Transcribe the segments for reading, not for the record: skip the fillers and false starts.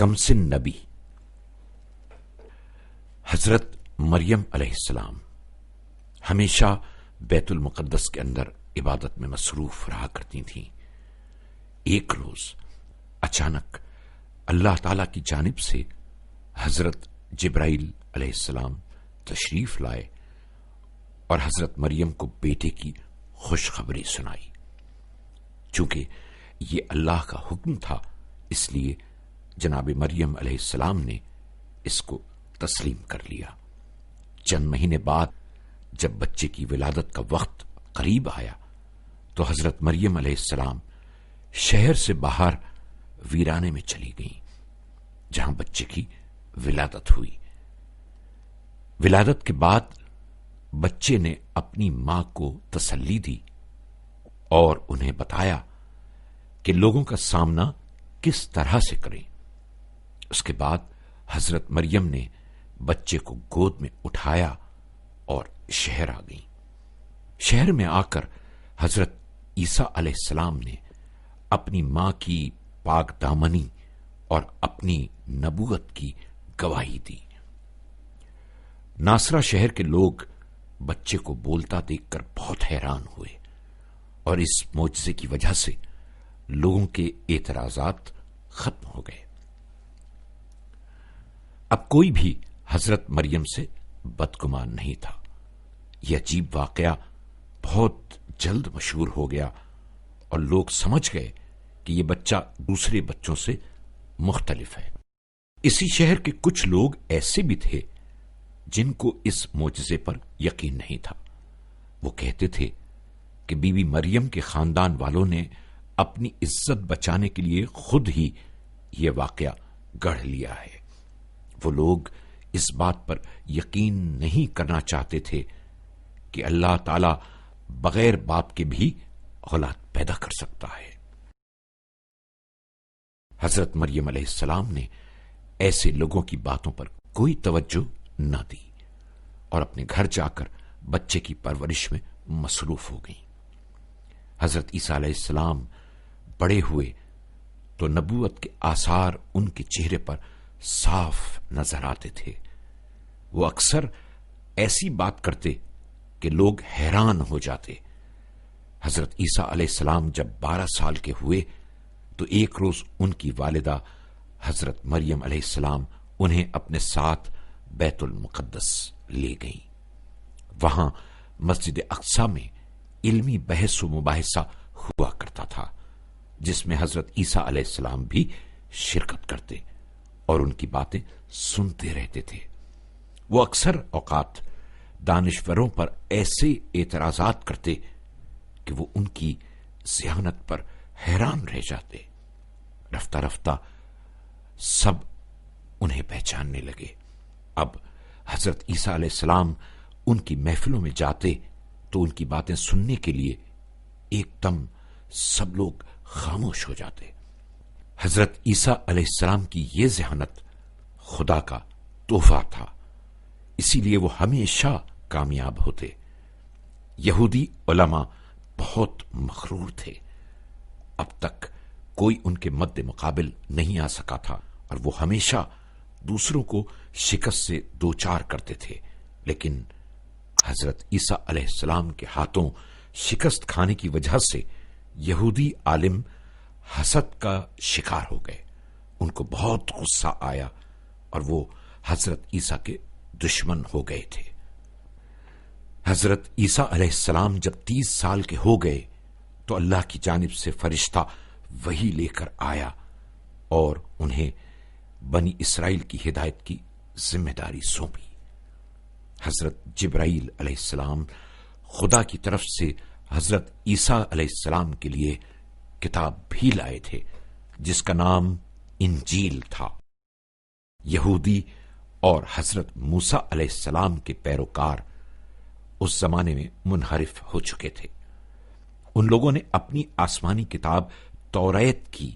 کمسن نبی حضرت مریم علیہ السلام ہمیشہ بیت المقدس کے اندر عبادت میں مصروف رہا کرتی تھیں۔ ایک روز اچانک اللہ تعالی کی جانب سے حضرت جبرائیل علیہ السلام تشریف لائے اور حضرت مریم کو بیٹے کی خوشخبری سنائی۔ چونکہ یہ اللہ کا حکم تھا، اس لیے جناب مریم علیہ السلام نے اس کو تسلیم کر لیا۔ چند مہینے بعد جب بچے کی ولادت کا وقت قریب آیا تو حضرت مریم علیہ السلام شہر سے باہر ویرانے میں چلی گئیں جہاں بچے کی ولادت ہوئی۔ ولادت کے بعد بچے نے اپنی ماں کو تسلی دی اور انہیں بتایا کہ لوگوں کا سامنا کس طرح سے کریں۔ اس کے بعد حضرت مریم نے بچے کو گود میں اٹھایا اور شہر آ گئیں۔ شہر میں آ کر حضرت عیسیٰ علیہ السلام نے اپنی ماں کی پاک دامنی اور اپنی نبوت کی گواہی دی۔ ناصرہ شہر کے لوگ بچے کو بولتا دیکھ کر بہت حیران ہوئے اور اس معجزے کی وجہ سے لوگوں کے اعتراضات ختم ہو گئے۔ اب کوئی بھی حضرت مریم سے بدگمان نہیں تھا۔ یہ عجیب واقعہ بہت جلد مشہور ہو گیا اور لوگ سمجھ گئے کہ یہ بچہ دوسرے بچوں سے مختلف ہے۔ اسی شہر کے کچھ لوگ ایسے بھی تھے جن کو اس معجزے پر یقین نہیں تھا۔ وہ کہتے تھے کہ بی بی مریم کے خاندان والوں نے اپنی عزت بچانے کے لیے خود ہی یہ واقعہ گڑھ لیا ہے۔ وہ لوگ اس بات پر یقین نہیں کرنا چاہتے تھے کہ اللہ تعالی بغیر باپ کے بھی اولاد پیدا کر سکتا ہے۔ حضرت مریم علیہ السلام نے ایسے لوگوں کی باتوں پر کوئی توجہ نہ دی اور اپنے گھر جا کر بچے کی پرورش میں مصروف ہو گئیں۔ حضرت عیسیٰ علیہ السلام بڑے ہوئے تو نبوت کے آثار ان کے چہرے پر صاف نظر آتے تھے۔ وہ اکثر ایسی بات کرتے کہ لوگ حیران ہو جاتے۔ حضرت عیسیٰ علیہ السلام جب 12 سال کے ہوئے تو ایک روز ان کی والدہ حضرت مریم علیہ السلام انہیں اپنے ساتھ بیت المقدس لے گئیں۔ وہاں مسجد اقصی میں علمی بحث و مباحثہ ہوا کرتا تھا جس میں حضرت عیسیٰ علیہ السلام بھی شرکت کرتے اور ان کی باتیں سنتے رہتے تھے۔ وہ اکثر اوقات دانشوروں پر ایسے اعتراضات کرتے کہ وہ ان کی ذہانت پر حیران رہ جاتے۔ رفتہ رفتہ سب انہیں پہچاننے لگے۔ اب حضرت عیسیٰ علیہ السلام ان کی محفلوں میں جاتے تو ان کی باتیں سننے کے لیے ایک دم سب لوگ خاموش ہو جاتے۔ حضرت عیسیٰ علیہ السلام کی یہ ذہانت خدا کا تحفہ تھا، اسی لیے وہ ہمیشہ کامیاب ہوتے۔ یہودی علماء بہت مغرور تھے۔ اب تک کوئی ان کے مد مقابل نہیں آ سکا تھا اور وہ ہمیشہ دوسروں کو شکست سے دوچار کرتے تھے، لیکن حضرت عیسیٰ علیہ السلام کے ہاتھوں شکست کھانے کی وجہ سے یہودی عالم حسد کا شکار ہو گئے۔ ان کو بہت غصہ آیا اور وہ حضرت عیسیٰ کے دشمن ہو گئے تھے۔ حضرت عیسیٰ علیہ السلام جب 30 سال کے ہو گئے تو اللہ کی جانب سے فرشتہ وحی لے کر آیا اور انہیں بنی اسرائیل کی ہدایت کی ذمہ داری سونپی۔ حضرت جبرائیل علیہ السلام خدا کی طرف سے حضرت عیسیٰ علیہ السلام کے لیے کتاب بھی لائے تھے جس کا نام انجیل تھا۔ یہودی اور حضرت موسیٰ علیہ السلام کے پیروکار اس زمانے میں منحرف ہو چکے تھے۔ ان لوگوں نے اپنی آسمانی کتاب توریت کی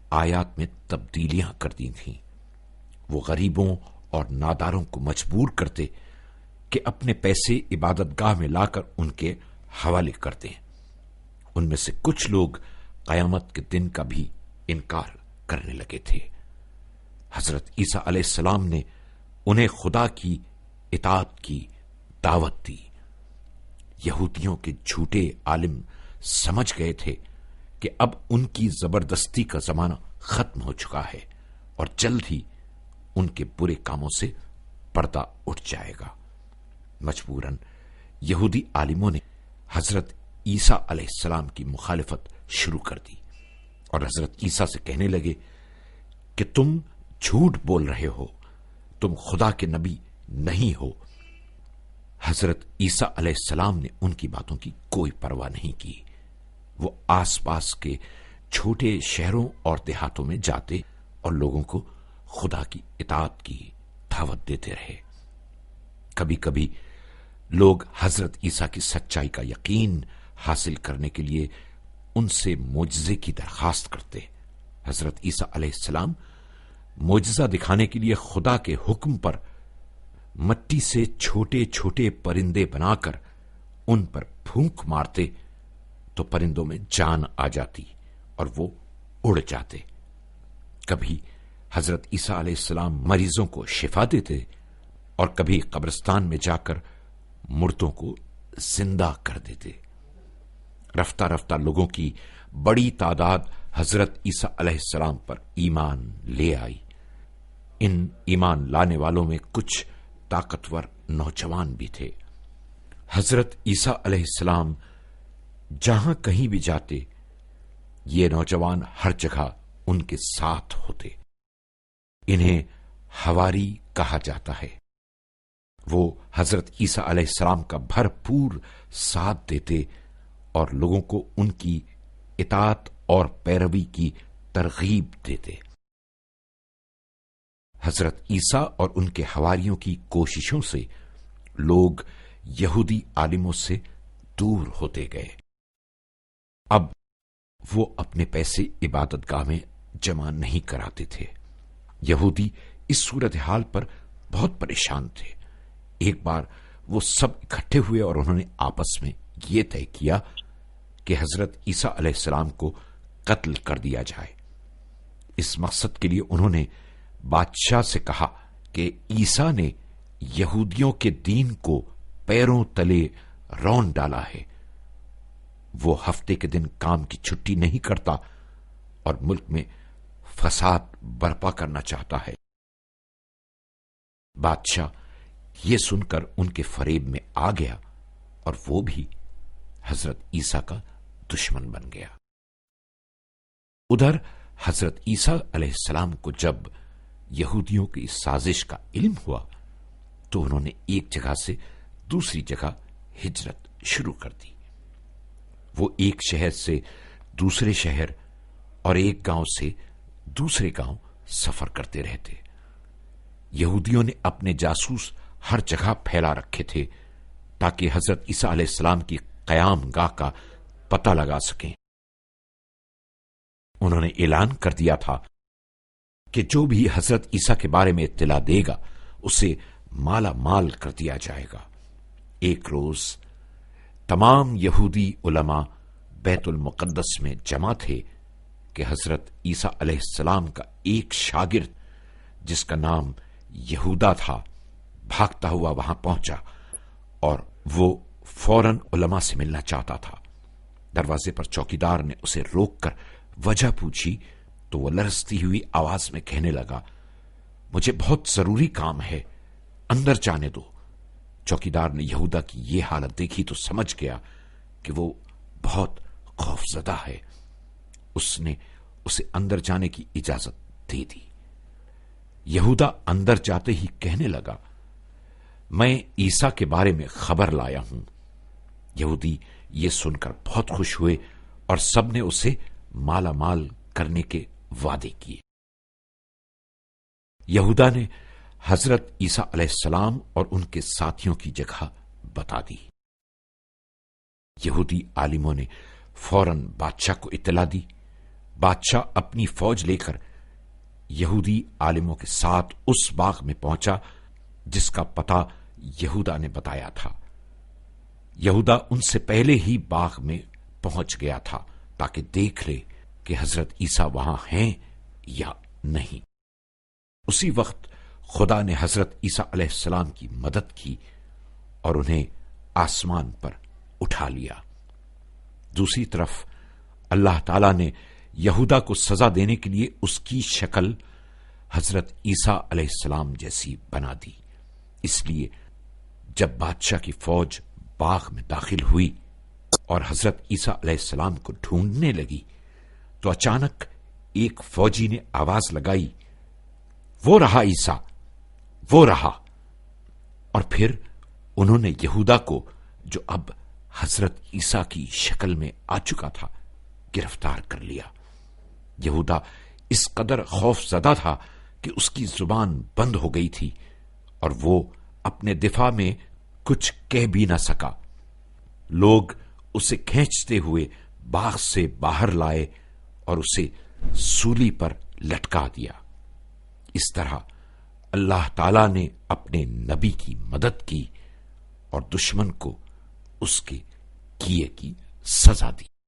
آیات میں تبدیلیاں کر دی تھیں۔ وہ غریبوں اور ناداروں کو مجبور کرتے کہ اپنے پیسے عبادت گاہ میں لا کر ان کے حوالے کر دیں۔ ان میں سے کچھ لوگ قیامت کے دن کا بھی انکار کرنے لگے تھے۔ حضرت عیسیٰ علیہ السلام نے انہیں خدا کی اطاعت کی دعوت دی۔ یہودیوں کے جھوٹے عالم سمجھ گئے تھے کہ اب ان کی زبردستی کا زمانہ ختم ہو چکا ہے اور جلد ہی ان کے برے کاموں سے پردہ اٹھ جائے گا۔ مجبوراً یہودی عالموں نے حضرت عیسیٰ علیہ السلام کی مخالفت شروع کر دی اور حضرت عیسیٰ سے کہنے لگے کہ تم جھوٹ بول رہے ہو، تم خدا کے نبی نہیں ہو۔ حضرت عیسیٰ علیہ السلام نے ان کی باتوں کی کوئی پرواہ نہیں کی۔ وہ آس پاس کے چھوٹے شہروں اور دیہاتوں میں جاتے اور لوگوں کو خدا کی اطاعت کی دعوت دیتے رہے۔ کبھی کبھی لوگ حضرت عیسیٰ کی سچائی کا یقین حاصل کرنے کے لیے ان سے معجزے کی درخواست کرتے۔ حضرت عیسیٰ علیہ السلام معجزہ دکھانے کے لیے خدا کے حکم پر مٹی سے چھوٹے چھوٹے پرندے بنا کر ان پر پھونک مارتے تو پرندوں میں جان آ جاتی اور وہ اڑ جاتے۔ کبھی حضرت عیسیٰ علیہ السلام مریضوں کو شفا دیتے اور کبھی قبرستان میں جا کر مردوں کو زندہ کر دیتے۔ رفتہ رفتہ لوگوں کی بڑی تعداد حضرت عیسیٰ علیہ السلام پر ایمان لے آئی۔ ان ایمان لانے والوں میں کچھ طاقتور نوجوان بھی تھے۔ حضرت عیسیٰ علیہ السلام جہاں کہیں بھی جاتے، یہ نوجوان ہر جگہ ان کے ساتھ ہوتے۔ انہیں حواری کہا جاتا ہے۔ وہ حضرت عیسیٰ علیہ السلام کا بھرپور ساتھ دیتے اور لوگوں کو ان کی اطاعت اور پیروی کی ترغیب دیتے۔ حضرت عیسیٰ اور ان کے حواریوں کی کوششوں سے لوگ یہودی عالموں سے دور ہوتے گئے۔ اب وہ اپنے پیسے عبادت گاہ میں جمع نہیں کراتے تھے۔ یہودی اس صورتحال پر بہت پریشان تھے۔ ایک بار وہ سب اکٹھے ہوئے اور انہوں نے آپس میں یہ طے کیا کہ حضرت عیسیٰ علیہ السلام کو قتل کر دیا جائے۔ اس مقصد کے لیے انہوں نے بادشاہ سے کہا کہ عیسیٰ نے یہودیوں کے دین کو پیروں تلے رون ڈالا ہے۔ وہ ہفتے کے دن کام کی چھٹی نہیں کرتا اور ملک میں فساد برپا کرنا چاہتا ہے۔ بادشاہ یہ سن کر ان کے فریب میں آ گیا اور وہ بھی حضرت عیسیٰ کا دشمن بن گیا۔ ادھر حضرت عیسیٰ علیہ السلام کو جب یہودیوں کی اس سازش کا علم ہوا تو انہوں نے ایک جگہ سے دوسری جگہ ہجرت شروع کر دی۔ وہ ایک شہر سے دوسرے شہر اور ایک گاؤں سے دوسرے گاؤں سفر کرتے رہتے۔ یہودیوں نے اپنے جاسوس ہر جگہ پھیلا رکھے تھے تاکہ حضرت عیسیٰ علیہ السلام کی قیام گاہ کا پتہ لگا سکیں۔ انہوں نے اعلان کر دیا تھا کہ جو بھی حضرت عیسیٰ کے بارے میں اطلاع دے گا اسے مالا مال کر دیا جائے گا۔ ایک روز تمام یہودی علماء بیت المقدس میں جمع تھے کہ حضرت عیسیٰ علیہ السلام کا ایک شاگرد جس کا نام یہودا تھا بھاگتا ہوا وہاں پہنچا اور وہ فوراً علماء سے ملنا چاہتا تھا۔ دروازے پر چوکیدار نے اسے روک کر وجہ پوچھی تو وہ لرزتی ہوئی آواز میں کہنے لگا، مجھے بہت ضروری کام ہے، اندر جانے دو۔ چوکیدار نے یہودا کی یہ حالت دیکھی تو سمجھ گیا کہ وہ بہت خوفزدہ ہے۔ اس نے اسے اندر جانے کی اجازت دے دی۔ یہودا اندر جاتے ہی کہنے لگا، میں عیسیٰ کے بارے میں خبر لایا ہوں۔ یہودی یہ سن کر بہت خوش ہوئے اور سب نے اسے مالا مال کرنے کے وعدے کیے۔ یہودا نے حضرت عیسیٰ علیہ السلام اور ان کے ساتھیوں کی جگہ بتا دی۔ یہودی عالموں نے فوراً بادشاہ کو اطلاع دی۔ بادشاہ اپنی فوج لے کر یہودی عالموں کے ساتھ اس باغ میں پہنچا جس کا پتہ یہودا نے بتایا تھا۔ یہودا ان سے پہلے ہی باغ میں پہنچ گیا تھا تاکہ دیکھ لے کہ حضرت عیسیٰ وہاں ہیں یا نہیں۔ اسی وقت خدا نے حضرت عیسیٰ علیہ السلام کی مدد کی اور انہیں آسمان پر اٹھا لیا۔ دوسری طرف اللہ تعالی نے یہودا کو سزا دینے کے لیے اس کی شکل حضرت عیسیٰ علیہ السلام جیسی بنا دی۔ اس لیے جب بادشاہ کی فوج باغ میں داخل ہوئی اور حضرت عیسیٰ علیہ السلام کو ڈھونڈنے لگی تو اچانک ایک فوجی نے آواز لگائی، وہ رہا عیسیٰ، وہ رہا۔ اور پھر انہوں نے یہودا کو، جو اب حضرت عیسیٰ کی شکل میں آ چکا تھا، گرفتار کر لیا۔ یہودا اس قدر خوف زدہ تھا کہ اس کی زبان بند ہو گئی تھی اور وہ اپنے دفاع میں کچھ کہہ بھی نہ سکا۔ لوگ اسے کھینچتے ہوئے باغ سے باہر لائے اور اسے سولی پر لٹکا دیا۔ اس طرح اللہ تعالی نے اپنے نبی کی مدد کی اور دشمن کو اس کے کیے کی سزا دی۔